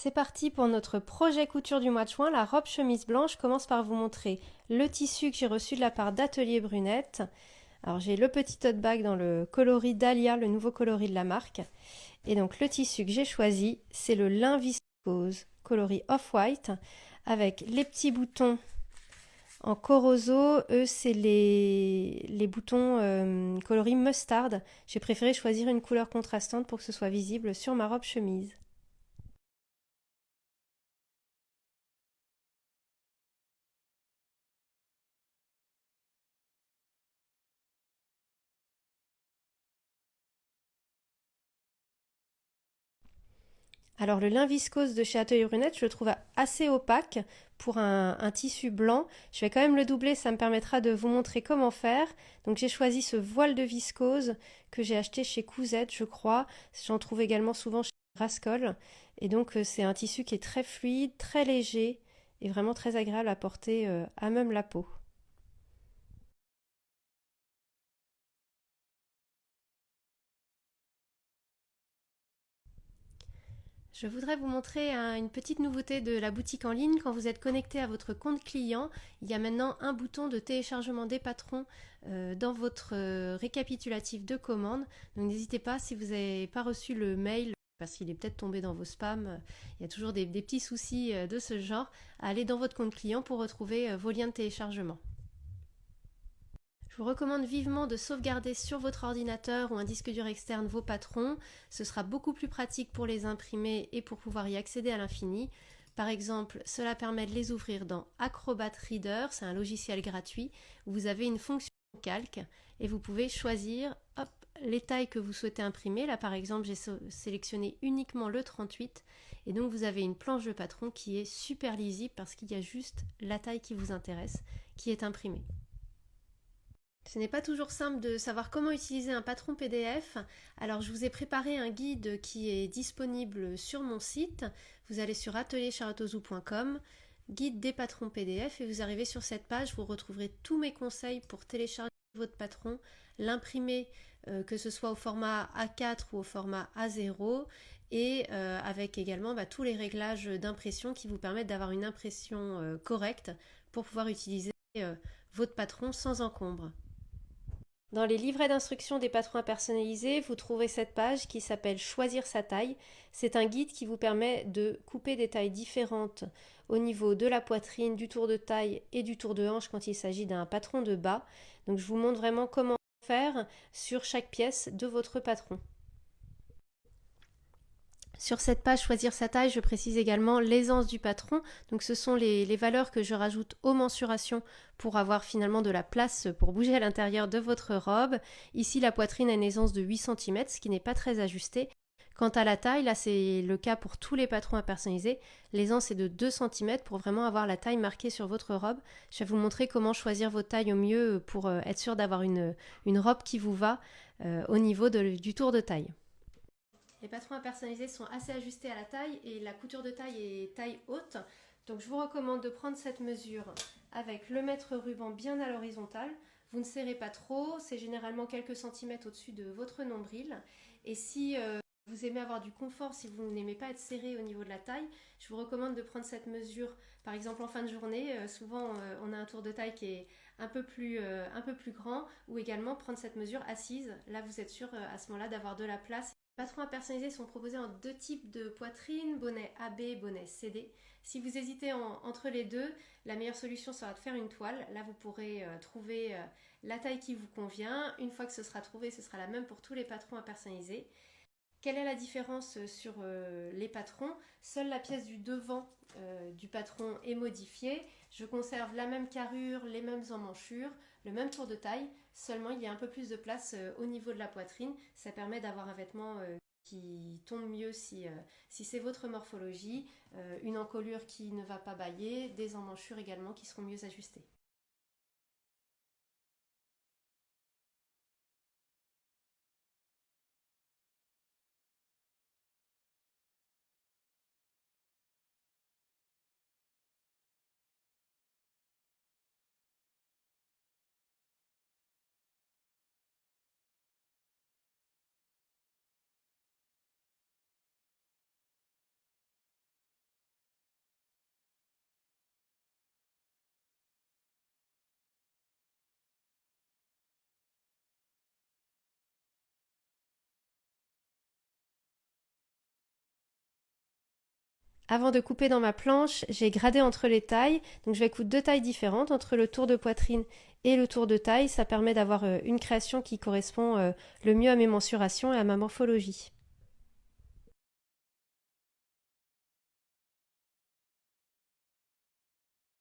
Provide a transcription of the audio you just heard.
C'est parti pour notre projet couture du mois de juin. La robe chemise blanche commence par vous montrer le tissu que j'ai reçu de la part d'Atelier Brunette. Alors j'ai le petit tote bag dans le coloris Dahlia, le nouveau coloris de la marque. Et donc le tissu que j'ai choisi, c'est le lin viscose coloris off-white avec les petits boutons en Corozo. Eux, c'est les boutons coloris mustard. J'ai préféré choisir une couleur contrastante pour que ce soit visible sur ma robe chemise. Alors le lin viscose de chez Atelier Brunette, je le trouve assez opaque pour un tissu blanc. Je vais quand même le doubler, ça me permettra de vous montrer comment faire. Donc j'ai choisi ce voile de viscose que j'ai acheté chez Couzette, je crois. J'en trouve également souvent chez Rascol. Et donc c'est un tissu qui est très fluide, très léger et vraiment très agréable à porter à même la peau. Je voudrais vous montrer une petite nouveauté de la boutique en ligne. Quand vous êtes connecté à votre compte client, il y a maintenant un bouton de téléchargement des patrons dans votre récapitulatif de commande. Donc n'hésitez pas, si vous n'avez pas reçu le mail, parce qu'il est peut-être tombé dans vos spams, il y a toujours des petits soucis de ce genre, à aller dans votre compte client pour retrouver vos liens de téléchargement. Je vous recommande vivement de sauvegarder sur votre ordinateur ou un disque dur externe vos patrons. Ce sera beaucoup plus pratique pour les imprimer et pour pouvoir y accéder à l'infini. Par exemple, cela permet de les ouvrir dans Acrobat Reader, c'est un logiciel gratuit où vous avez une fonction calque et vous pouvez choisir les tailles que vous souhaitez imprimer. Là par exemple, j'ai sélectionné uniquement le 38 et donc vous avez une planche de patron qui est super lisible parce qu'il y a juste la taille qui vous intéresse qui est imprimée. Ce n'est pas toujours simple de savoir comment utiliser un patron PDF. Alors je vous ai préparé un guide qui est disponible sur mon site. Vous allez sur ateliercharlottezou.com, guide des patrons PDF et vous arrivez sur cette page, vous retrouverez tous mes conseils pour télécharger votre patron, l'imprimer que ce soit au format A4 ou au format A0 et avec également tous les réglages d'impression qui vous permettent d'avoir une impression correcte pour pouvoir utiliser votre patron sans encombre. Dans les livrets d'instructions des patrons personnalisés, vous trouverez cette page qui s'appelle Choisir sa taille. C'est un guide qui vous permet de couper des tailles différentes au niveau de la poitrine, du tour de taille et du tour de hanche quand il s'agit d'un patron de bas. Donc je vous montre vraiment comment faire sur chaque pièce de votre patron. Sur cette page Choisir sa taille, je précise également l'aisance du patron. Donc ce sont les valeurs que je rajoute aux mensurations pour avoir finalement de la place pour bouger à l'intérieur de votre robe. Ici, la poitrine a une aisance de 8 cm, ce qui n'est pas très ajusté. Quant à la taille, là c'est le cas pour tous les patrons à personnaliser. L'aisance est de 2 cm pour vraiment avoir la taille marquée sur votre robe. Je vais vous montrer comment choisir votre taille au mieux pour être sûr d'avoir une robe qui vous va au niveau du tour de taille. Les patrons à personnaliser sont assez ajustés à la taille et la couture de taille est taille haute. Donc je vous recommande de prendre cette mesure avec le mètre ruban bien à l'horizontale. Vous ne serrez pas trop, c'est généralement quelques centimètres au-dessus de votre nombril. Et si vous aimez avoir du confort, si vous n'aimez pas être serré au niveau de la taille, je vous recommande de prendre cette mesure par exemple en fin de journée. Souvent on a un tour de taille qui est un peu plus grand, ou également prendre cette mesure assise. Là vous êtes sûr à ce moment-là d'avoir de la place. Les patrons à personnaliser sont proposés en deux types de poitrine, bonnet AB, bonnet CD. Si vous hésitez entre les deux, la meilleure solution sera de faire une toile. Là, vous pourrez trouver la taille qui vous convient. Une fois que ce sera trouvé, ce sera la même pour tous les patrons à personnaliser. Quelle est la différence sur les patrons? Seule la pièce du devant du patron est modifiée. Je conserve la même carrure, les mêmes emmanchures, le même tour de taille. Seulement, il y a un peu plus de place au niveau de la poitrine. Ça permet d'avoir un vêtement qui tombe mieux si c'est votre morphologie, une encolure qui ne va pas bâiller, des emmanchures également qui seront mieux ajustées. Avant de couper dans ma planche, j'ai gradé entre les tailles. Donc je vais coudre 2 tailles différentes entre le tour de poitrine et le tour de taille. Ça permet d'avoir une création qui correspond le mieux à mes mensurations et à ma morphologie.